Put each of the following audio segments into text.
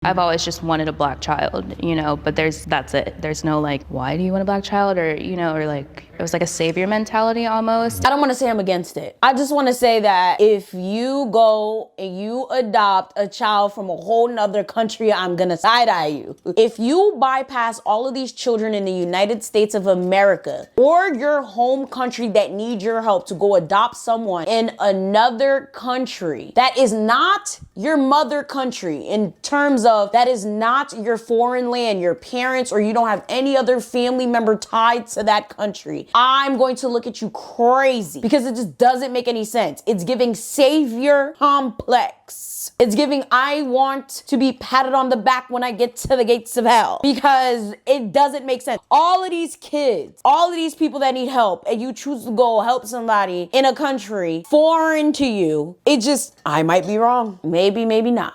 I've always just wanted a black child, you know, but that's it. There's no like, why do you want a black child? Or, you know, or like, it was like a savior mentality almost. I don't want to say I'm against it. I just want to say that if you go and you adopt a child from a whole nother country, I'm going to side-eye you. If you bypass all of these children in the United States of America or your home country that needs your help to go adopt someone in another country that is not your mother country, in terms of that is not your foreign land, your parents, or you don't have any other family member tied to that country, I'm going to look at you crazy because it just doesn't make any sense. It's giving savior complex. It's giving I want to be patted on the back when I get to the gates of hell, because it doesn't make sense. All of these kids, all of these people that need help, and you choose to go help somebody in a country foreign to you, it just, I might be wrong. Maybe, maybe not.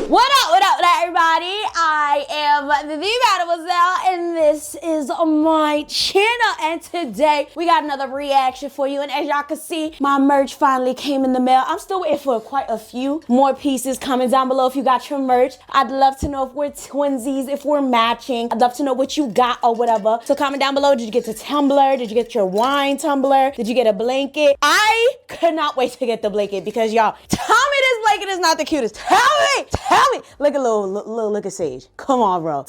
What up, everybody? I am the Mademoiselle, and this is my channel, and today we got another reaction for you. And as y'all can see, my merch finally came in the mail. I'm still waiting for quite a few more pieces. Comment down below if you got your merch. I'd love to know if we're twinsies, if we're matching. I'd love to know what you got or whatever. So comment down below. Did you get the tumbler? Did you get your wine tumbler? Did you get a blanket? I could not wait to get the blanket because y'all, tell me this blanket is not the cutest. Tell me. Look at look at Sage. Come on, bro.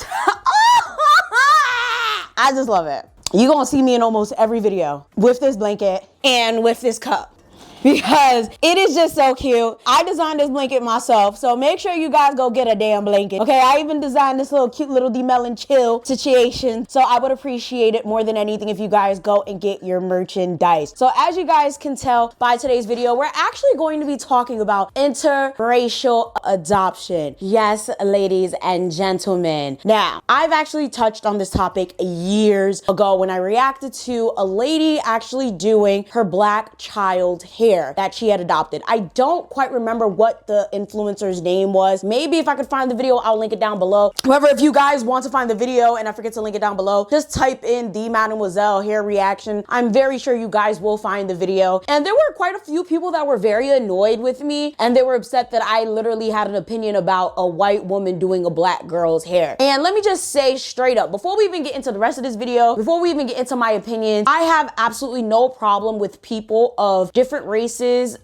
I just love it. You're gonna see me in almost every video with this blanket and with this cup, because it is just so cute. I designed this blanket myself, so make sure you guys go get a damn blanket. Okay, I even designed this little cute little D-Melon chill situation, so I would appreciate it more than anything if you guys go and get your merchandise. So as you guys can tell by today's video, we're actually going to be talking about interracial adoption. Yes, ladies and gentlemen. Now, I've actually touched on this topic years ago when I reacted to a lady actually doing her black child hair that she had adopted. I don't quite remember what the influencer's name was. Maybe if I could find the video, I'll link it down below. However, if you guys want to find the video and I forget to link it down below, just type in the Mademoiselle hair reaction. I'm very sure you guys will find the video. And there were quite a few people that were very annoyed with me, and they were upset that I literally had an opinion about a white woman doing a black girl's hair. And let me just say straight up, before we even get into the rest of this video, before we even get into my opinions, I have absolutely no problem with people of different races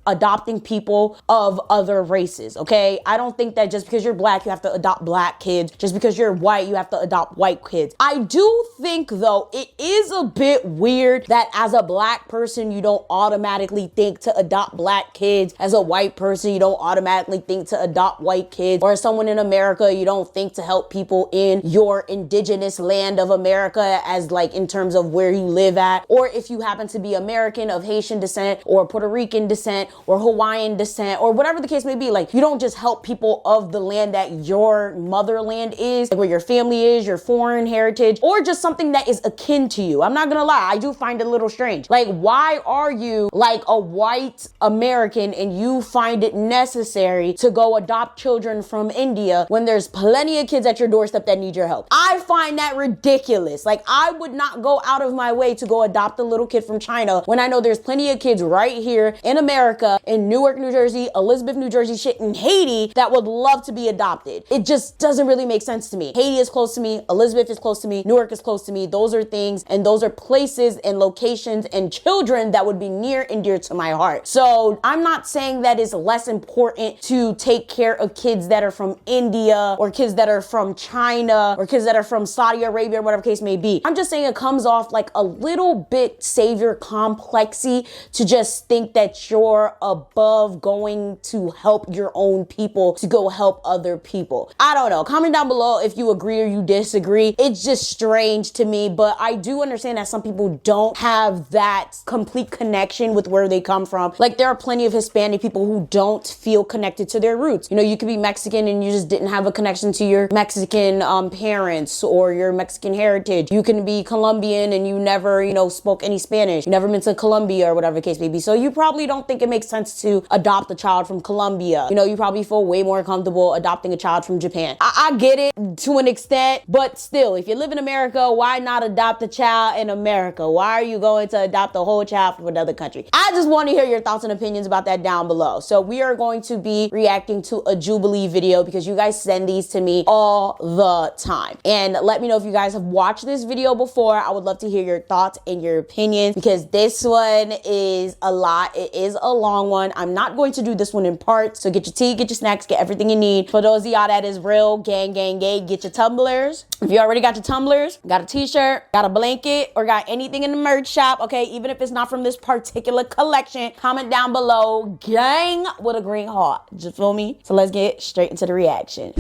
adopting people of other races, okay? I don't think that just because you're black, you have to adopt black kids. Just because you're white, you have to adopt white kids. I do think, though, it is a bit weird that as a black person, you don't automatically think to adopt black kids. As a white person, you don't automatically think to adopt white kids. Or as someone in America, you don't think to help people in your indigenous land of America, as like in terms of where you live at. Or if you happen to be American of Haitian descent or Puerto Rican descent or Hawaiian descent or whatever the case may be, like you don't just help people of the land that your motherland is, like where your family is, your foreign heritage, or just something that is akin to you. I'm not gonna lie, I do find it a little strange. Like, why are you like a white American and you find it necessary to go adopt children from India when there's plenty of kids at your doorstep that need your help? I find that ridiculous. Like, I would not go out of my way to go adopt a little kid from China when I know there's plenty of kids right here in America, in Newark, New Jersey, Elizabeth, New Jersey, shit, in Haiti that would love to be adopted. It just doesn't really make sense to me. Haiti is close to me, Elizabeth is close to me, Newark is close to me. Those are things and those are places and locations and children that would be near and dear to my heart. So I'm not saying that it's less important to take care of kids that are from India or kids that are from China or kids that are from Saudi Arabia or whatever case may be. I'm just saying it comes off like a little bit savior complexy to just think that that you're above going to help your own people to go help other people. I don't know. Comment down below if you agree or you disagree. It's just strange to me, but I do understand that some people don't have that complete connection with where they come from. Like, there are plenty of Hispanic people who don't feel connected to their roots. You know, you could be Mexican and you just didn't have a connection to your Mexican parents or your Mexican heritage. You can be Colombian and you never, you know, spoke any Spanish. You never been to Colombia or whatever the case may be. So you probably don't think it makes sense to adopt a child from Colombia. You know, you probably feel way more comfortable adopting a child from Japan. I get it to an extent, but still, if you live in America, why not adopt a child in America? Why are you going to adopt a whole child from another country? I just want to hear your thoughts and opinions about that down below. So we are going to be reacting to a Jubilee video because you guys send these to me all the time. And let me know if you guys have watched this video before. I would love to hear your thoughts and your opinions because this one is a lot. It is a long one. I'm not going to do this one in parts. So get your tea, get your snacks, get everything you need. For those of y'all that is real gang, get your tumblers. If you already got your tumblers, got a t-shirt, got a blanket, or got anything in the merch shop, okay, even if it's not from this particular collection, comment down below, gang, with a green heart. Just feel me? So let's get straight into the reaction.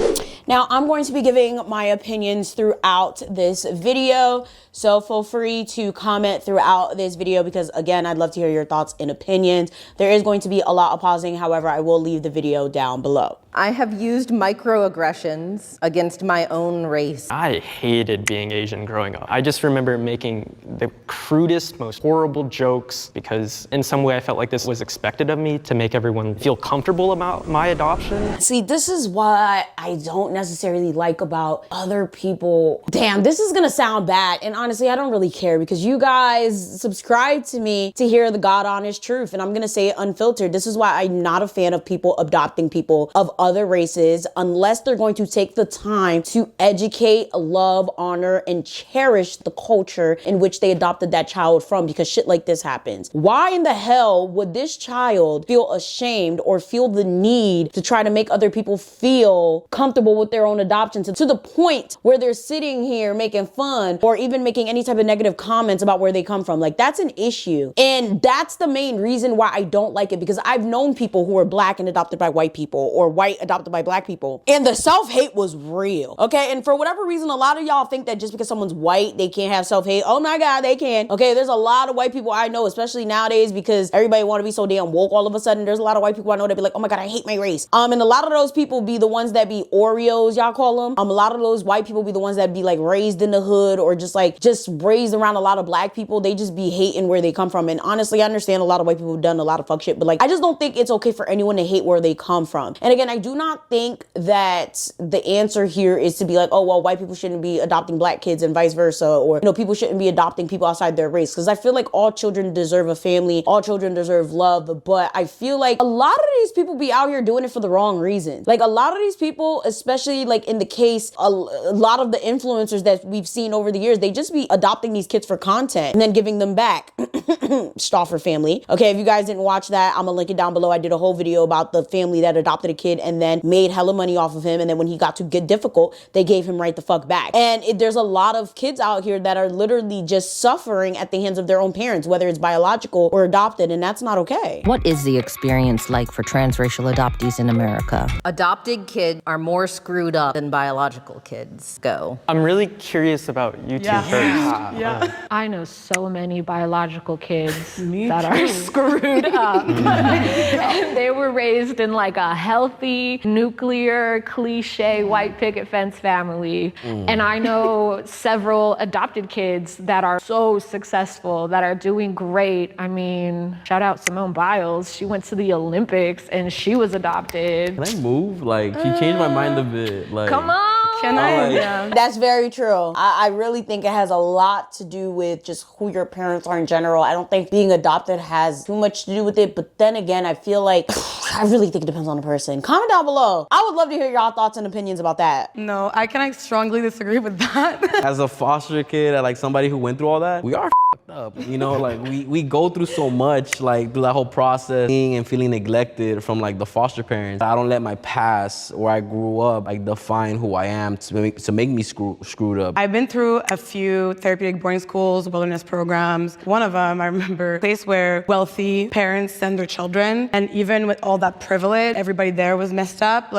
Now, I'm going to be giving my opinions throughout this video, so feel free to comment throughout this video because, again, I'd love to hear your thoughts and opinions. There is going to be a lot of pausing, however, I will leave the video down below. I have used microaggressions against my own race. I hated being Asian growing up. I just remember making the crudest, most horrible jokes because in some way I felt like this was expected of me to make everyone feel comfortable about my adoption. See, this is what I don't necessarily like about other people. Damn, this is gonna sound bad. And honestly, I don't really care because you guys subscribe to me to hear the God honest truth. And I'm gonna say it unfiltered. This is why I'm not a fan of people adopting people of other races unless they're going to take the time to educate, love, honor, and cherish the culture in which they adopted that child from, because shit like this happens. Why in the hell would this child feel ashamed or feel the need to try to make other people feel comfortable with their own adoption to the point where they're sitting here making fun or even making any type of negative comments about where they come from? Like, that's an issue. And that's the main reason why I don't like it, because I've known people who are black and adopted by white people or white adopted by black people, and the self-hate was real. Okay, and for whatever reason, a lot of y'all think that just because someone's white, they can't have self-hate. Oh my God, they can. Okay, there's a lot of white people I know, especially nowadays because everybody want to be so damn woke all of a sudden. There's a lot of white people I know that be like, oh my God, I hate my race. And a lot of those people be the ones that be Oreos, y'all call them. A lot of those white people be the ones that be like raised in the hood or just raised around a lot of black people. They just be hating where they come from. And honestly, I understand a lot of white people have done a lot of fuck shit, but like, I just don't think it's okay for anyone to hate where they come from. And again, I do not think that the answer here is to be like, oh, well, white people shouldn't be adopting black kids and vice versa, or, you know, people shouldn't be adopting people outside their race. Because I feel like all children deserve a family, all children deserve love, but I feel like a lot of these people be out here doing it for the wrong reasons. Like, a lot of these people, especially like in the case, a lot of the influencers that we've seen over the years, they just be adopting these kids for content and then giving them back. Stauffer family. Okay, if you guys didn't watch that, I'm gonna link it down below. I did a whole video about the family that adopted a kid and then made hella money off of him, and then when he got to get difficult, they gave him right the fuck back. And there's a lot of kids out here that are literally just suffering at the hands of their own parents, whether it's biological or adopted, and that's not okay. What is the experience like for transracial adoptees in America? Adopted kids are more screwed up than biological kids go. I'm really curious about you two first. Yeah. I know so many biological kids that are screwed up. And they were raised in like a healthy, nuclear, cliche white picket fence family. And I know several adopted kids that are so successful, that are doing great. I mean, shout out Simone Biles. She went to the Olympics and she was adopted. Can I move? Like, she changed my mind a bit. Like, Come on. Can I? Yeah. That's very true. I really think it has a lot to do with just who your parents are in general. I don't think being adopted has too much to do with it, but then again, I feel like, I really think it depends on the person. Comment down below. I would love to hear y'all thoughts and opinions about that. No, I can strongly disagree with that. As a foster kid, like somebody who went through all that, we are up. You know, like we go through so much, like through that whole process and feeling neglected from like the foster parents. I don't let my past, where I grew up, like define who I am to make me screwed up. I've been through a few therapeutic boarding schools, wilderness programs. One of them, I remember, a place where wealthy parents send their children, and even with all that privilege, everybody there was messed up,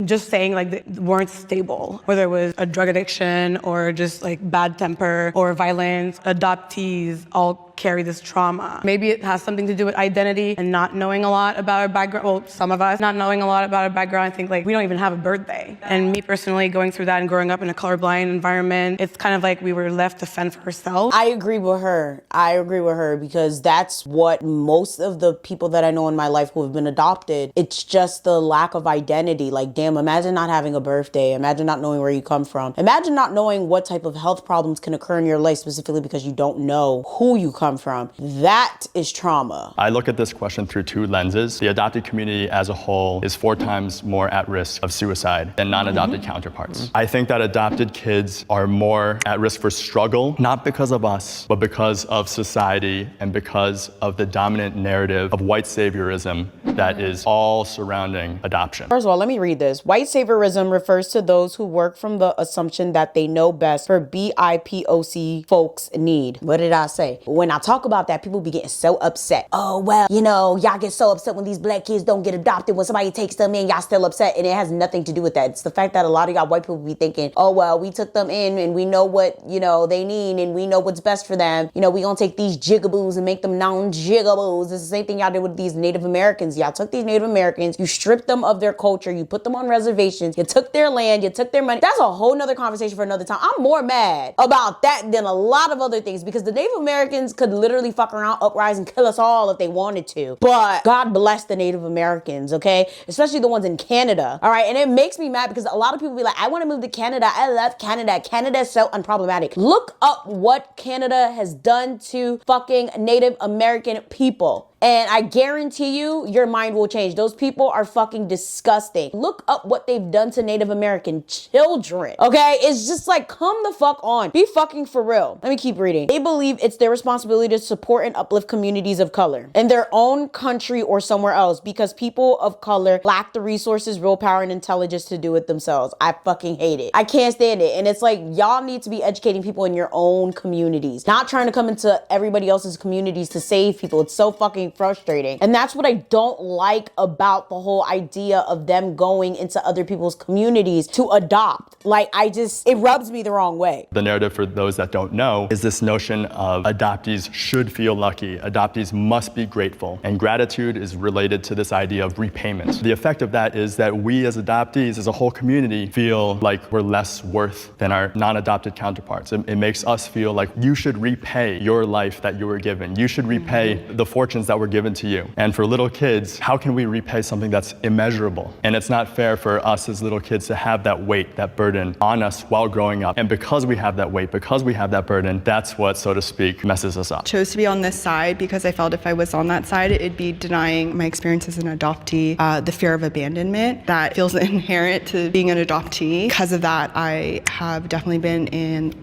just saying like they weren't stable, whether it was a drug addiction or just like bad temper or violence. Adoptees all carry this trauma. Maybe it has something to do with identity and not knowing a lot about our background. Well, some of us not knowing a lot about our background. I think like we don't even have a birthday. And me personally going through that and growing up in a colorblind environment, it's kind of like we were left to fend for ourselves. I agree with her because that's what most of the people that I know in my life who have been adopted, it's just the lack of identity. Like, damn, imagine not having a birthday. Imagine not knowing where you come from. Imagine not knowing what type of health problems can occur in your life specifically because you don't know who you come from. That is trauma. I look at this question through two lenses. The adopted community as a whole is 4 times more at risk of suicide than non-adopted counterparts. I think that adopted kids are more at risk for struggle, not because of us, but because of society and because of the dominant narrative of white saviorism that is all surrounding adoption. First of all, let me read this. White saviorism refers to those who work from the assumption that they know best for BIPOC folks' need. What did I say? When I talk about that, people be getting so upset. Oh, well, you know, y'all get so upset when these black kids don't get adopted. When somebody takes them in, y'all still upset. And it has nothing to do with that. It's the fact that a lot of y'all white people be thinking, oh, well, we took them in and we know what, you know, they need and we know what's best for them. You know, we gonna take these jigaboos and make them non-jigaboos. It's the same thing y'all did with these Native Americans. Y'all took these Native Americans, you stripped them of their culture, you put them on reservations, you took their land, you took their money. That's a whole nother conversation for another time. I'm more mad about that than a lot of other things because the Native Americans could literally fuck around, uprise, and kill us all if they wanted to. But God bless the Native Americans, okay? Especially the ones in Canada, all right? And it makes me mad because a lot of people be like, I want to move to Canada. I love Canada. Canada is so unproblematic. Look up what Canada has done to fucking Native American people. And I guarantee you, your mind will change. Those people are fucking disgusting. Look up what they've done to Native American children, okay? It's just like, come the fuck on. Be fucking for real. Let me keep reading. They believe it's their responsibility to support and uplift communities of color in their own country or somewhere else because people of color lack the resources, willpower, and intelligence to do it themselves. I fucking hate it. I can't stand it. And it's like, y'all need to be educating people in your own communities, not trying to come into everybody else's communities to save people. It's so fucking frustrating. And that's what I don't like about the whole idea of them going into other people's communities to adopt. Like, it rubs me the wrong way. The narrative for those that don't know is this notion of adoptees should feel lucky. Adoptees must be grateful. And gratitude is related to this idea of repayment. The effect of that is that we as adoptees, as a whole community, feel like we're less worth than our non-adopted counterparts. It makes us feel like you should repay your life that you were given. You should repay the fortunes that were given to you. And for little kids, how can we repay something that's immeasurable? And it's not fair for us as little kids to have that weight, that burden on us while growing up. And because we have that weight, because we have that burden, that's what, so to speak, messes us up. Chose to be on this side because I felt if I was on that side, it'd be denying my experience as an adoptee, the fear of abandonment that feels inherent to being an adoptee. Because of that, I have definitely been in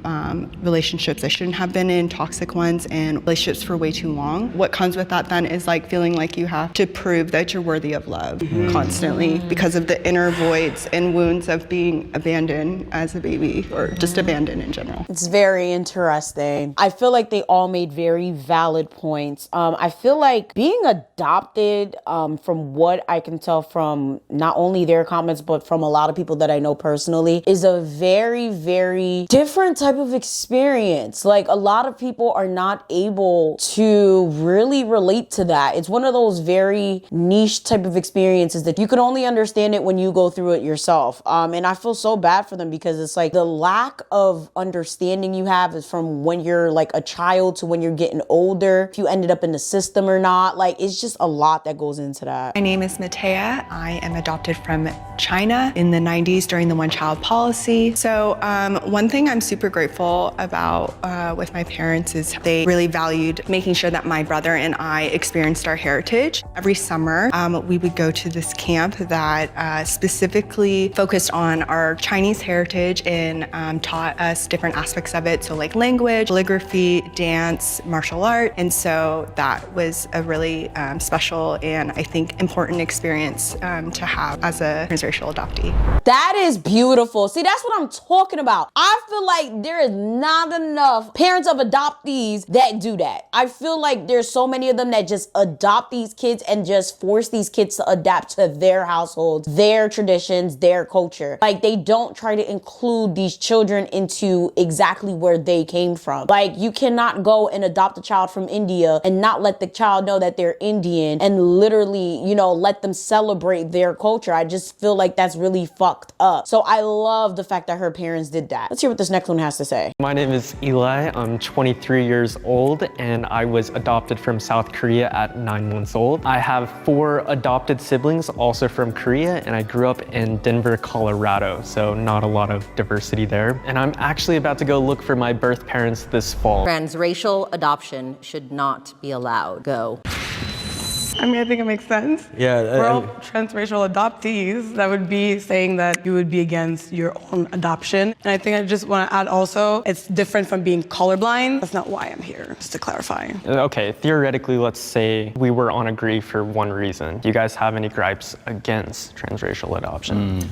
relationships I shouldn't have been in, toxic ones, and relationships for way too long. What comes with that then is like feeling like you have to prove that you're worthy of love constantly because of the inner voids and wounds of being abandoned as a baby or just abandoned in general. It's very interesting. I feel like they all made very valid points. I feel like being adopted, from what I can tell from not only their comments, but from a lot of people that I know personally, is a very, very different type of experience. Like, a lot of people are not able to really relate to that. It's one of those very niche type of experiences that you can only understand it when you go through it yourself. And I feel so bad for them because it's like the lack of understanding you have is from when you're like a child to when you're getting older, if you ended up in the system or not. Like, it's just a lot that goes into that. My name is Matea. I am adopted from China in the 90s during the one-child policy. So one thing I'm super grateful about with my parents is they really valued making sure that my brother and I experienced our heritage. Every summer, we would go to this camp that specifically focused on our Chinese heritage and taught us different aspects of it. So like language, calligraphy, dance, martial art. And so that was a really special and I think important experience to have as a transracial adoptee. That is beautiful. See, that's what I'm talking about. I feel like there is not enough parents of adoptees that do that. I feel like there's so many of them that just adopt these kids and just force these kids to adapt to their households, their traditions, their culture. Like they don't try to include these children into exactly where they came from. Like you cannot go and adopt a child from India and not let the child know that they're Indian and literally, you know, let them celebrate their culture. I just feel like that's really fucked up. So I love the fact that her parents did that. Let's hear what this next one has to say. My name is Eli. I'm 23 years old and I was adopted from South Korea at 9 months old. I have 4 adopted siblings also from Korea and I grew up in Denver, Colorado, so not a lot of diversity there. And I'm actually about to go look for my birth parents this fall. Transracial adoption should not be allowed. Go. I mean, I think it makes sense. Yeah. We're all transracial adoptees. That would be saying that you would be against your own adoption. And I think I just want to add also, it's different from being colorblind. That's not why I'm here, just to clarify. Okay, theoretically, let's say we were on agree for one reason. Do you guys have any gripes against transracial adoption?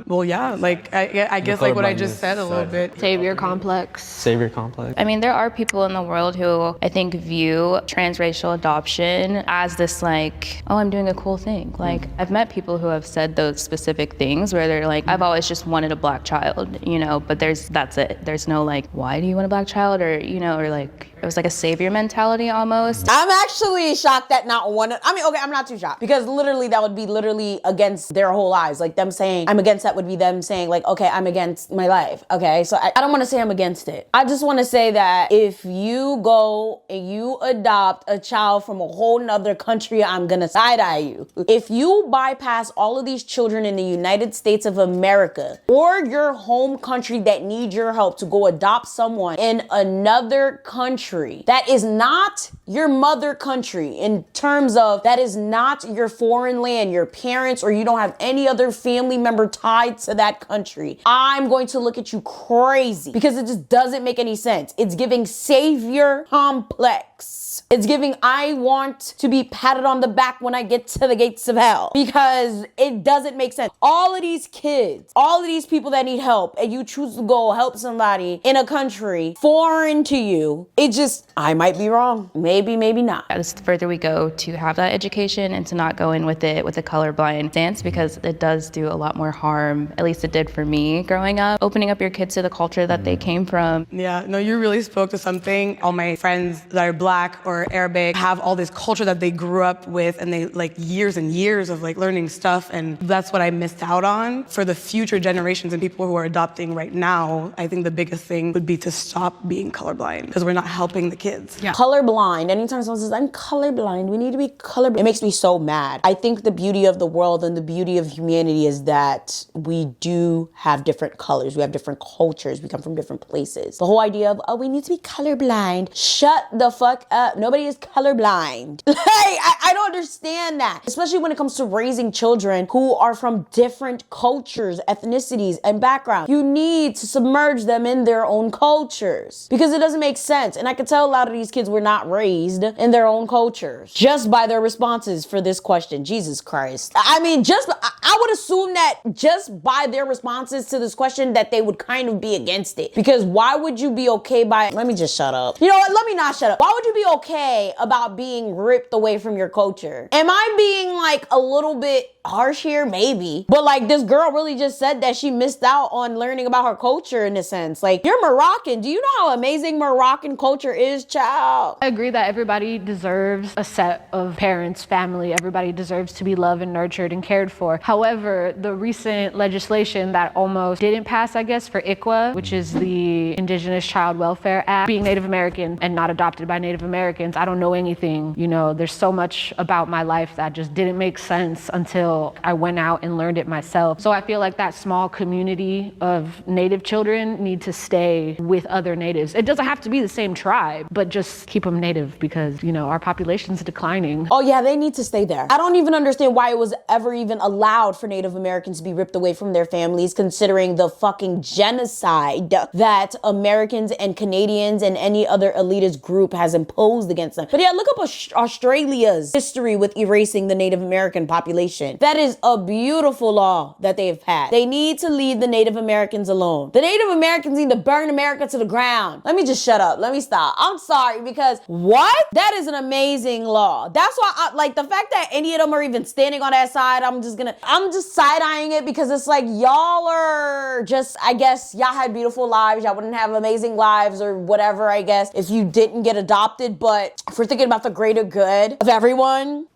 Well, yeah, like I guess like what I just said a little bit. Savior complex. Savior complex? I mean, there are people in the world who I think view transracial adoption as this like, oh, I'm doing a cool thing. Like, I've met people who have said those specific things where they're like, I've always just wanted a black child, you know, but that's it. There's no like, why do you want a black child? Or, you know, or like, it was like a savior mentality almost. I'm actually shocked that not one, I mean, okay, I'm not too shocked because literally that would be literally against their whole lives. Like them saying, I'm against that would be them saying like, okay, I'm against my life. Okay, so I don't want to say I'm against it. I just want to say that if you go and you adopt a child from a whole nother country, I'm gonna side-eye you. If you bypass all of these children in the United States of America or your home country that need your help to go adopt someone in another country that is not your mother country in terms of that is not your foreign land, your parents, or you don't have any other family member tied to that country, I'm going to look at you crazy because it just doesn't make any sense. It's giving savior complex. It's giving, I want to be patted on the back when I get to the gates of hell because it doesn't make sense. All of these kids, all of these people that need help and you choose to go help somebody in a country foreign to you, it just, I might be wrong. Maybe, maybe not. As the further we go to have that education and to not go in with it with a colorblind stance because it does do a lot more harm, at least it did for me growing up, opening up your kids to the culture that they came from. Yeah, no, you really spoke to something. All my friends that are black or Arabic have all this culture that they grew up with and they like years and years of like learning stuff, and that's what I missed out on. For the future generations and people who are adopting right now, I think the biggest thing would be to stop being colorblind because we're not helping the kids. Yeah. Colorblind. Anytime someone says, I'm colorblind, we need to be colorblind. It makes me so mad. I think the beauty of the world and the beauty of humanity is that we do have different colors. We have different cultures. We come from different places. The whole idea of, oh, we need to be colorblind. Shut the fuck up. Nobody is colorblind. Like, I don't understand that. Especially when it comes to raising children who are from different cultures, ethnicities, and backgrounds. You need to submerge them in their own cultures because it doesn't make sense. And I can tell a lot of these kids were not raised in their own cultures just by their responses for this question. Jesus Christ. I mean, I would assume that just by their responses to this question that they would kind of be against it. Because why would you be okay by, let me just shut up. You know what? Let me not shut up. Why would you be okay about being ripped away from your culture? Am I being like a little bit harsh here? Maybe. But like this girl really just said that she missed out on learning about her culture in a sense. Like, you're Moroccan. Do you know how amazing Moroccan culture is, child? I agree that everybody deserves a set of parents, family. Everybody deserves to be loved and nurtured and cared for. However, the recent legislation that almost didn't pass, I guess, for ICWA, which is the Indigenous Child Welfare Act, being Native American and not adopted by Native Americans, I don't know anything. You know, there's so much about my life that just didn't make sense until I went out and learned it myself. So I feel like that small community of Native children need to stay with other Natives. It doesn't have to be the same tribe. tribe, but just keep them native because, you know, our population's declining. Oh yeah, they need to stay there. I don't even understand why it was ever even allowed for Native Americans to be ripped away from their families, considering the fucking genocide that Americans and Canadians and any other elitist group has imposed against them. But yeah, look up Australia's history with erasing the Native American population. That is a beautiful law that they've passed. They need to leave the Native Americans alone. The Native Americans need to burn America to the ground. Let me just shut up. Let me stop. I'm sorry, because what? That is an amazing law. That's why like the fact that any of them are even standing on that side, I'm just side-eyeing it because it's like y'all are just, I guess y'all had beautiful lives. Y'all wouldn't have amazing lives or whatever, I guess, if you didn't get adopted. But if we're thinking about the greater good of everyone.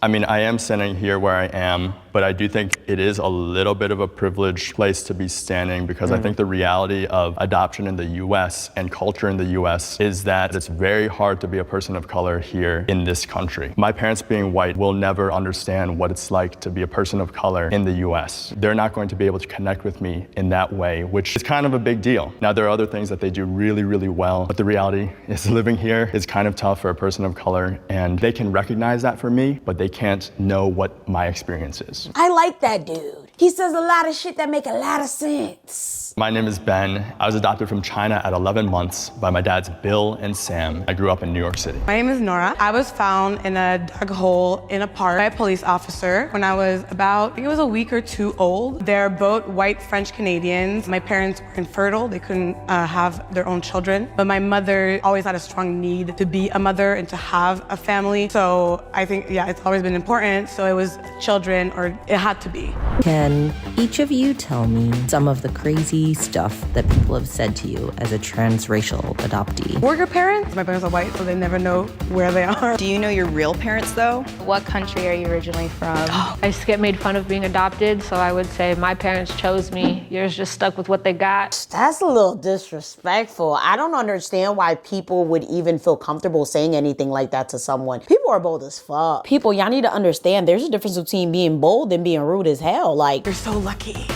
I mean, I am standing here where I am, but I do think it is a little bit of a privileged place to be standing because I think the reality of adoption in the US and culture in the US is that it's very hard to be a person of color here in this country. My parents being white will never understand what it's like to be a person of color in the US. They're not going to be able to connect with me in that way, which is kind of a big deal. Now, there are other things that they do really, really well, but the reality is living here is kind of tough for a person of color, and they can recognize that for me, but they can't know what my experience is. I like that dude. He says a lot of shit that make a lot of sense. My name is Ben. I was adopted from China at 11 months by my dads Bill and Sam. I grew up in New York City. My name is Nora. I was found in a dug hole in a park by a police officer when I was about, I think it was a week or two old. They're both white French Canadians. My parents were infertile. They couldn't have their own children. But my mother always had a strong need to be a mother and to have a family. So I think, yeah, it's always been important. So it was children, or it had to be. Can each of you tell me some of the crazy stuff that people have said to you as a transracial adoptee? Were your parents? My parents are white, so they never know where they are. Do you know your real parents though? What country are you originally from? I just get made fun of being adopted, so I would say my parents chose me. Yours just stuck with what they got. That's a little disrespectful. I don't understand why people would even feel comfortable saying anything like that to someone. People are bold as fuck. People, y'all need to understand there's a difference between being bold and being rude as hell. Like, You're so lucky.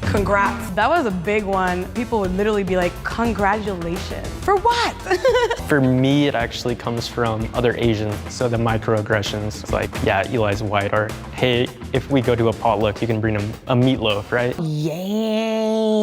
Congrats. That was a big one. People would literally be like, congratulations. For what? For me, it actually comes from other Asians. So the microaggressions, it's like, yeah, Eli's white, or hey, if we go to a potluck, you can bring him a meatloaf, right? Yang,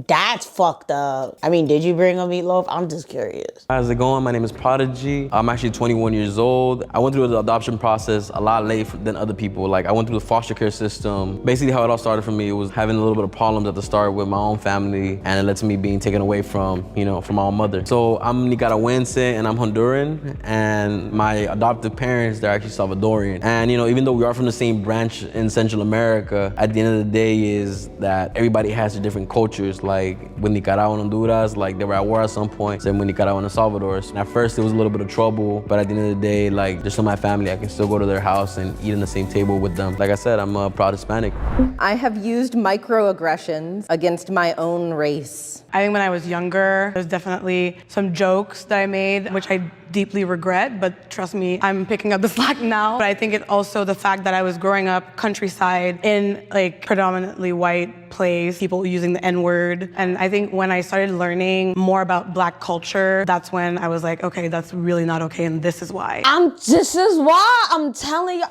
that's fucked up. I mean, did you bring a meatloaf? I'm just curious. How's it going? My name is Prodigy. I'm actually 21 years old. I went through the adoption process a lot later than other people. Like, I went through the foster care system. Basically, how it all started for me was having a little bit of problems at the start with my own family, and it led to me being taken away from, from my own mother. So I'm Nicaraguense and I'm Honduran, and my adoptive parents, they're actually Salvadorian. And even though we are from the same branch in Central America, at the end of the day is that everybody has their different cultures. Like with Nicaragua and Honduras, like they were at war at some point, same with Nicaragua and El Salvador. So at first it was a little bit of trouble, but at the end of the day, like they're still my family. I can still go to their house and eat on the same table with them. Like I said, I'm a proud Hispanic. I have used microaggressions against my own race. I think when I was younger, there's definitely some jokes that I made, which I deeply regret, but trust me, I'm picking up the slack now. But I think it's also the fact that I was growing up countryside in like predominantly white place, people using the N-word. And I think when I started learning more about Black culture, that's when I was like, okay, that's really not okay, and this is why. This is why I'm telling you,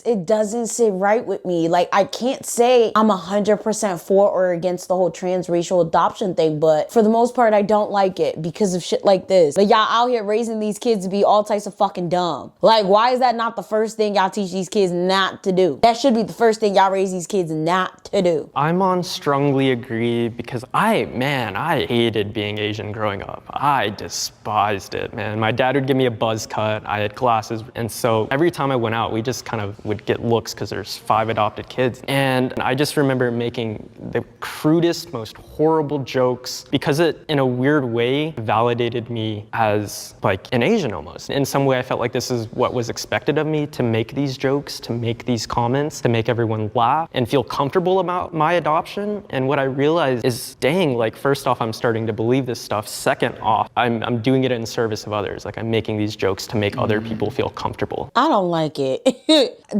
it doesn't sit right with me. Like, I can't say I'm 100% for or against the whole transracial adoption thing, but for the most part, I don't like it because of shit like this. But y'all out here raising these kids to be all types of fucking dumb. Like, why is that not the first thing y'all teach these kids not to do? That should be the first thing y'all raise these kids not to do. I'm on strongly agree because I hated being Asian growing up. I despised it, man. My dad would give me a buzz cut. I had glasses. And so every time I went out, we just kind of would get looks because there's 5 adopted kids. And I just remember making the crudest, most horrible jokes because it, in a weird way, validated me as like an Asian almost. In some way, I felt like this is what was expected of me, to make these jokes, to make these comments, to make everyone laugh and feel comfortable about my adoption. adoption. And what I realized is, dang, like first off, I'm starting to believe this stuff. Second off, I'm doing it in service of others. Like I'm making these jokes to make other people feel comfortable. I don't like it.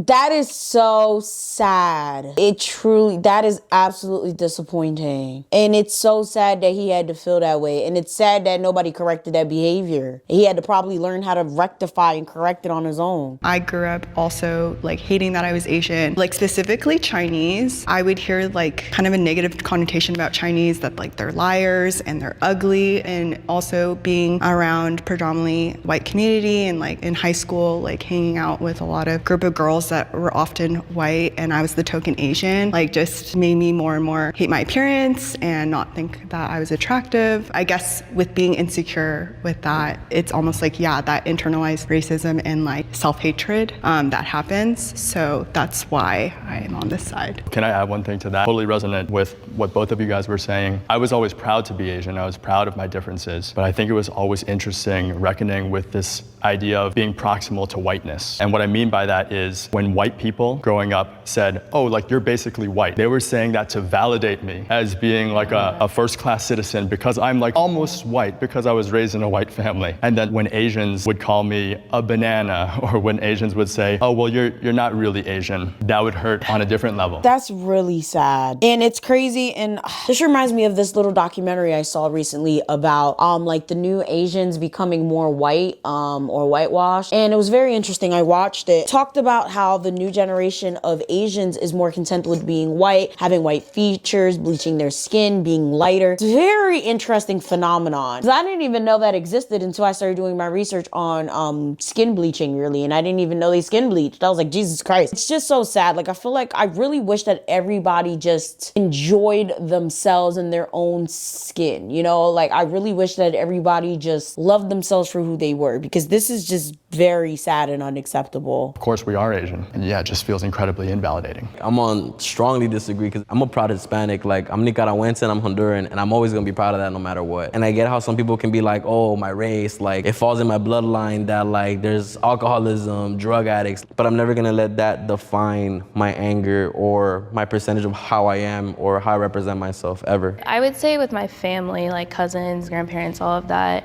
That is so sad. That is absolutely disappointing. And it's so sad that he had to feel that way. And it's sad that nobody corrected that behavior. He had to probably learn how to rectify and correct it on his own. I grew up also like hating that I was Asian, like specifically Chinese. I would hear like kind of a negative connotation about Chinese, that like they're liars and they're ugly. And also being around predominantly white community and like in high school, like hanging out with a lot of group of girls that were often white and I was the token Asian, like just made me more and more hate my appearance and not think that I was attractive. I guess with being insecure with that, it's almost like, yeah, that internalized racism and like self-hatred that happens. So that's why I am on this side. Can I add one thing to that? Totally resonant with what both of you guys were saying. I was always proud to be Asian. I was proud of my differences, but I think it was always interesting reckoning with this idea of being proximal to whiteness. And what I mean by that is when white people growing up said, oh, like you're basically white, they were saying that to validate me as being like a first-class citizen because I'm like almost white because I was raised in a white family. And then when Asians would call me a banana, or when Asians would say, oh, well, you're not really Asian, that would hurt on a different level. That's really sad. And it's crazy. And this reminds me of this little documentary I saw recently about like the new Asians becoming more white or whitewashed. And it was very interesting. I watched it. Talked about how the new generation of Asians is more content with being white, having white features, bleaching their skin, being lighter. It's a very interesting phenomenon. 'Cause I didn't even know that existed until I started doing my research on skin bleaching, really. And I didn't even know they skin bleached. I was like, Jesus Christ. It's just so sad. Like, I feel like I really wish that everybody just enjoyed themselves and their own skin. You know, like I really wish that everybody just loved themselves for who they were, because this is just very sad and unacceptable. Of course we are Asian, and yeah, it just feels incredibly invalidating. I'm on strongly disagree because I'm a proud Hispanic. Like I'm Nicaraguense, I'm Honduran, and I'm always gonna be proud of that no matter what. And I get how some people can be like, oh, my race, like it falls in my bloodline that like there's alcoholism, drug addicts, but I'm never gonna let that define my anger or my percentage of how I am or how I represent myself ever. I would say with my family, like cousins, grandparents, all of that,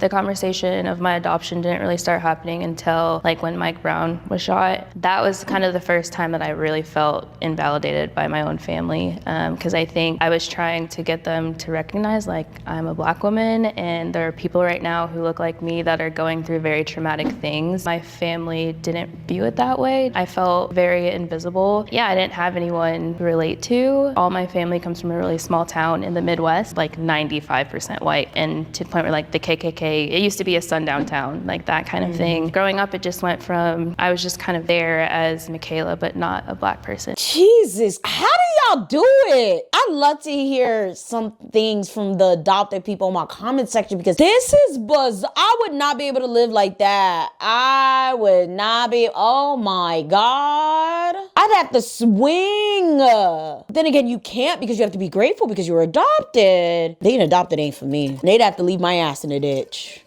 the conversation of my adoption didn't really start happening until like when Mike Brown was shot. That was kind of the first time that I really felt invalidated by my own family, because I think I was trying to get them to recognize like I'm a Black woman and there are people right now who look like me that are going through very traumatic things. My family didn't view it that way. I felt very invisible. Yeah, I didn't have anyone to relate to. All my family comes from a really small town in the Midwest, like 95% white, and to the point where like the KKK, it used to be a sundown town, like that kind of thing. Growing up, it just went from, I was just kind of there as Michaela, but not a Black person. Jesus, how do y'all do it? I'd love to hear some things from the adopted people in my comment section, because this is bizarre. I would not be able to live like that. I would not be, oh my God. I'd have to swing. Then again, you can't, because you have to be grateful because you were adopted. Being adopted ain't for me. They'd have to leave my ass in a ditch.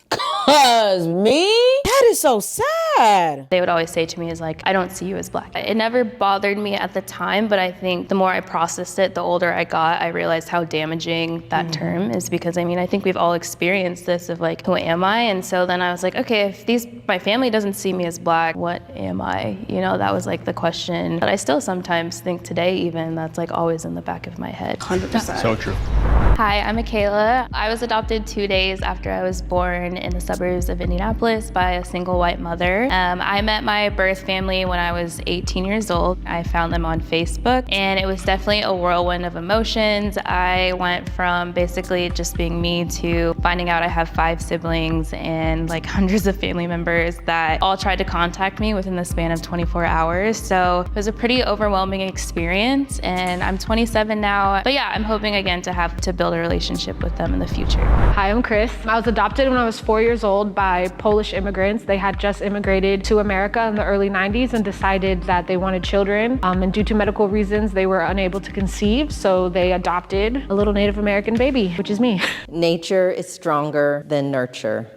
Cause me? That is so sad. They would always say to me is like, I don't see you as Black. It never bothered me at the time, but I think the more I processed it, the older I got, I realized how damaging that term is, because I mean, I think we've all experienced this of like, who am I? And so then I was like, okay, if my family doesn't see me as Black, what am I? You know, that was like the question. But I still sometimes think today even, that's like always in the back of my head. 100%. So true. Hi, I'm Michaela. I was adopted 2 days after I was born in the suburbs of Indianapolis by a single white mother. I met my birth family when I was 18 years old. I found them on Facebook, and it was definitely a whirlwind of emotions. I went from basically just being me to finding out I have 5 siblings and like hundreds of family members that all tried to contact me within the span of 24 hours. So it was a pretty overwhelming experience, and I'm 27 now. But yeah, I'm hoping again to build a relationship with them in the future. Hi, I'm Chris. I was adopted when I was 4 years old by Polish immigrants. They had just immigrated to America in the early 90s and decided that they wanted children. And due to medical reasons, they were unable to conceive, so they adopted a little Native American baby, which is me. Nature is stronger than nurture.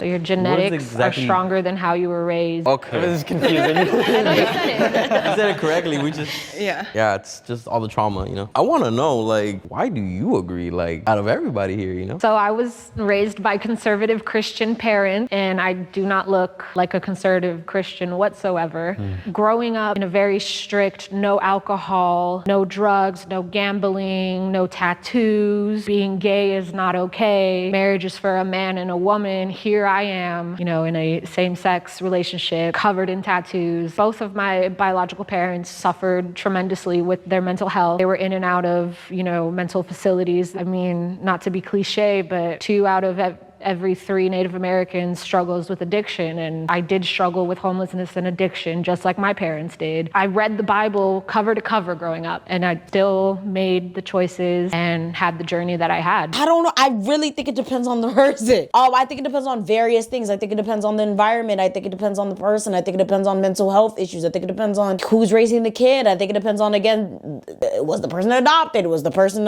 So your genetics are stronger than how you were raised. Okay. This is confusing. I know you said it. You said it correctly. We just yeah, it's just all the trauma, you know. I want to know, like, why do you agree? Like, out of everybody here, you know. So I was raised by conservative Christian parents, and I do not look like a conservative Christian whatsoever. Growing up in a very strict, no alcohol, no drugs, no gambling, no tattoos, being gay is not okay, marriage is for a man and a woman. Here I am, you know, in a same-sex relationship, covered in tattoos. Both of my biological parents suffered tremendously with their mental health. They were in and out of, you know, mental facilities. I mean, not to be cliche, but 2 out of every 3 Native Americans struggles with addiction, and I did struggle with homelessness and addiction just like my parents did. I read the Bible cover to cover growing up, and I still made the choices and had the journey that I had. I don't know. I really think it depends on the person. I think it depends on various things. I think it depends on the environment. I think it depends on the person. I think it depends on mental health issues. I think it depends on who's raising the kid. I think it depends on, again, was the person adopted? Was the person,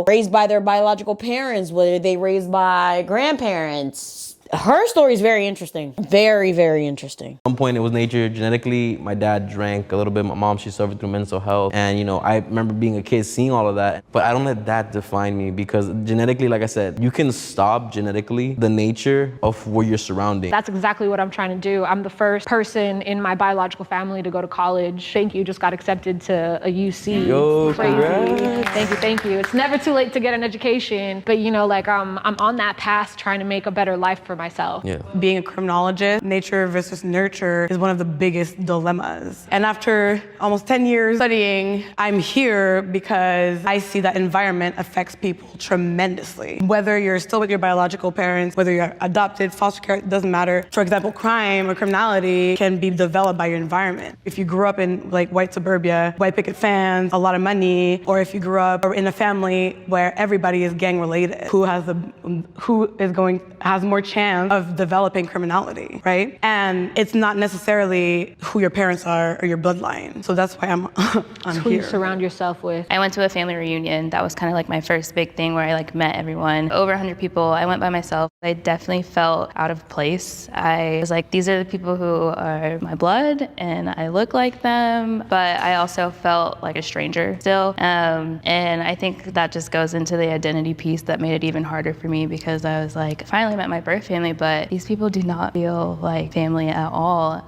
raised by their biological parents? Were they raised by grandparents? Her story is very interesting. Very, very interesting. At one point, it was nature. Genetically, my dad drank a little bit. My mom, she suffered through mental health. And, you know, I remember being a kid seeing all of that. But I don't let that define me because genetically, like I said, you can stop genetically the nature of where you're surrounding. That's exactly what I'm trying to do. I'm the first person in my biological family to go to college. Thank you. Just got accepted to a UC. Yo, crazy. congrats. Thank you. It's never too late to get an education. But, you know, like I'm on that path trying to make a better life for myself. Yeah. Being a criminologist, nature versus nurture is one of the biggest dilemmas. And after almost 10 years studying, I'm here because I see that environment affects people tremendously. Whether you're still with your biological parents, whether you're adopted, foster care, it doesn't matter. For example, crime or criminality can be developed by your environment. If you grew up in like white suburbia, white picket fans, a lot of money, or if you grew up in a family where everybody is gang related, has more chance of developing criminality, right? And it's not necessarily who your parents are or your bloodline. So that's why I'm Who you here. surround yourself with. I went to a family reunion. That was kind of like my first big thing where I like met everyone. Over 100 people. I went by myself. I definitely felt out of place. I was like, these are the people who are my blood and I look like them, but I also felt like a stranger still. And I think that just goes into the identity piece that made it even harder for me because I was like, I finally met my birth family, but these people do not feel like family at all.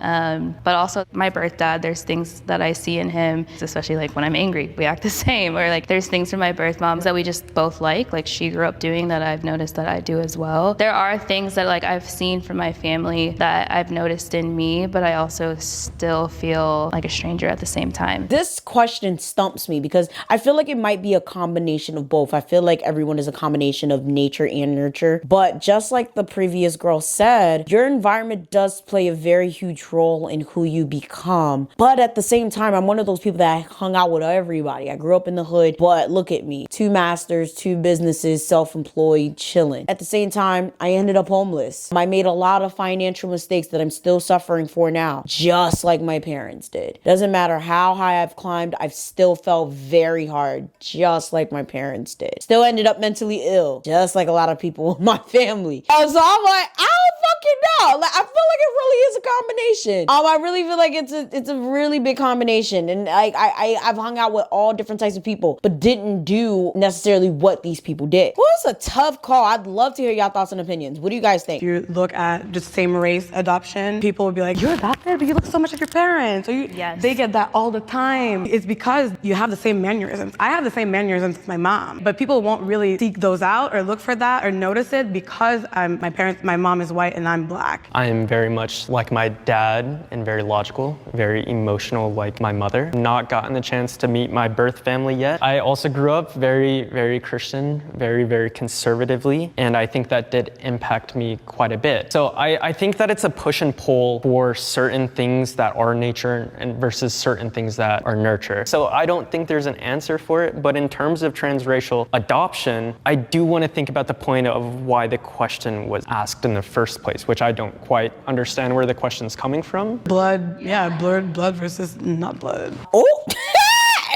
But also my birth dad, there's things that I see in him, especially like when I'm angry, we act the same. Or like there's things from my birth mom that we just both like she grew up doing that I've noticed that I do as well. There are things that like I've seen from my family that I've noticed in me, but I also still feel like a stranger at the same time. This question stumps me because I feel like it might be a combination of both. I feel like everyone is a combination of nature and nurture. But just like the previous girl said, your environment does play a very huge role in who you become. But at the same time, I'm one of those people that hung out with everybody. I grew up in the hood, but look at me. 2 masters, 2 businesses, self-employed, chilling. At the same time, I ended up homeless. I made a lot of financial mistakes that I'm still suffering for now, just like my parents did. Doesn't matter how high I've climbed, I've still fell very hard, just like my parents did. Still ended up mentally ill, just like a lot of people in my family. So I'm like, I don't fucking know. Like, I feel like it really is a combination. I really feel like it's a really big combination. And like I've hung out with all different types of people, but didn't do necessarily what these people did. Well, it's a tough call. I'd love to hear y'all thoughts and opinions. What do you guys think? If you look at just same race adoption, people would be like, you're adopted, but you look so much like your parents. Yes. They get that all the time. It's because you have the same mannerisms. I have the same mannerisms as my mom, but people won't really seek those out or look for that or notice it because my mom is white and I'm black. I am very much like my dad and very logical, very emotional like my mother. Not gotten the chance to meet my birth family yet. I also grew up very, very Christian, very, very conservatively, and I think that did impact me quite a bit. So I think that it's a push and pull for certain things that are nature and versus certain things that are nurture. So I don't think there's an answer for it, but in terms of transracial adoption, I do want to think about the point of why the question was asked in the first place, which I don't quite understand where the question's coming from. Blood versus not blood. Oh,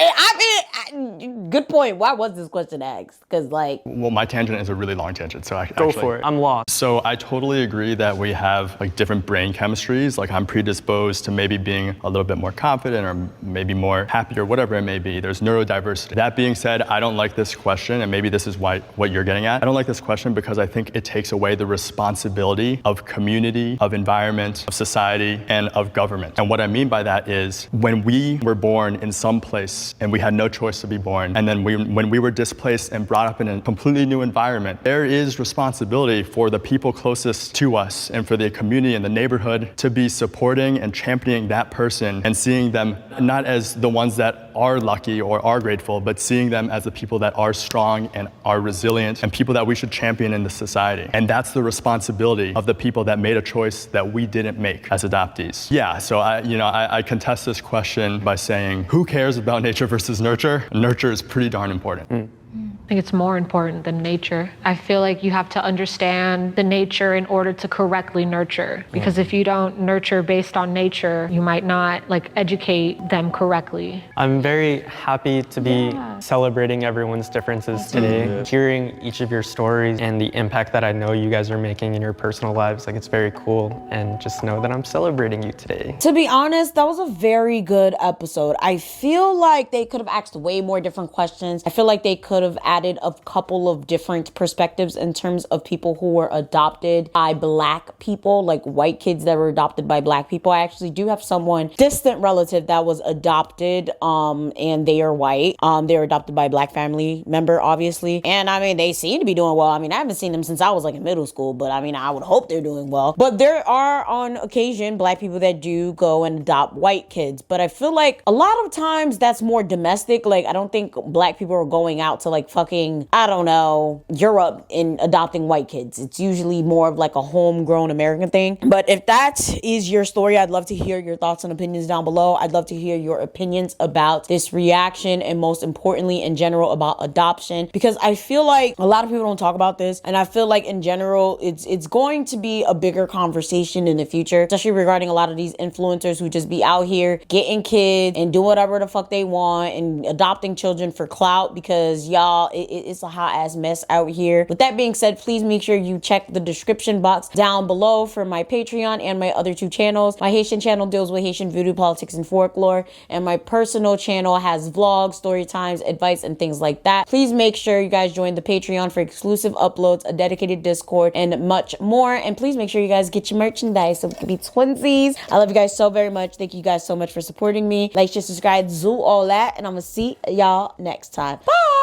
I mean, Good point. Why was this question asked? Because like, Well, my tangent is a really long tangent, so Go for it. I'm lost. So I totally agree that we have like different brain chemistries. Like I'm predisposed to maybe being a little bit more confident or maybe more happy or whatever it may be. There's neurodiversity. That being said, I don't like this question, and maybe this is what you're getting at. I don't like this question because I think it takes away the responsibility of community, of environment, of society, and of government. And what I mean by that is when we were born in some place and we had no choice to be born, and then when we were displaced and brought up in a completely new environment, there is responsibility for the people closest to us and for the community and the neighborhood to be supporting and championing that person and seeing them not as the ones that are lucky or are grateful, but seeing them as the people that are strong and are resilient and people that we should champion in the society. And that's the responsibility of the people that made a choice that we didn't make as adoptees. Yeah, so I contest this question by saying, who cares about nature versus nurture? Nurture is pretty darn important. I think it's more important than nature. I feel like you have to understand the nature in order to correctly nurture. Because if you don't nurture based on nature, you might not like educate them correctly. I'm very happy to be celebrating everyone's differences today. Hearing each of your stories and the impact that I know you guys are making in your personal lives, like it's very cool. And just know that I'm celebrating you today. to be honest, that was a very good episode. I feel like they could have asked way more different questions. I feel like they could have added a couple of different perspectives in terms of people who were adopted by Black people, like white kids that were adopted by Black people. I actually do have someone, distant relative, that was adopted, and they are white. They were adopted by a Black family member, obviously. And I mean, they seem to be doing well. I mean, I haven't seen them since I was like in middle school, but I mean, I would hope they're doing well. But there are on occasion Black people that do go and adopt white kids. But I feel like a lot of times that's more domestic. Like, I don't think Black people are going out to like fucking, I don't know, Europe and adopting white kids. It's usually more of like a homegrown American thing. But if that is your story, I'd love to hear your thoughts and opinions down below. I'd love to hear your opinions about this reaction and most importantly in general about adoption, because I feel like a lot of people don't talk about this, and I feel like in general it's going to be a bigger conversation in the future, especially regarding a lot of these influencers who just be out here getting kids and doing whatever the fuck they want and adopting children for clout, because y'all, it's a hot ass mess out here. With that being said, please make sure you check the description box down below for my Patreon and my other two channels. My Haitian channel deals with Haitian voodoo, politics, and folklore, and my personal channel has vlogs, story times, advice, and things like that. Please make sure you guys join the Patreon for exclusive uploads, a dedicated Discord, and much more. And please make sure you guys get your merchandise so we can be twinsies. I love you guys so very much. Thank you guys so much for supporting me. Like, share, subscribe, do all that, and I'm gonna see y'all next time. Bye!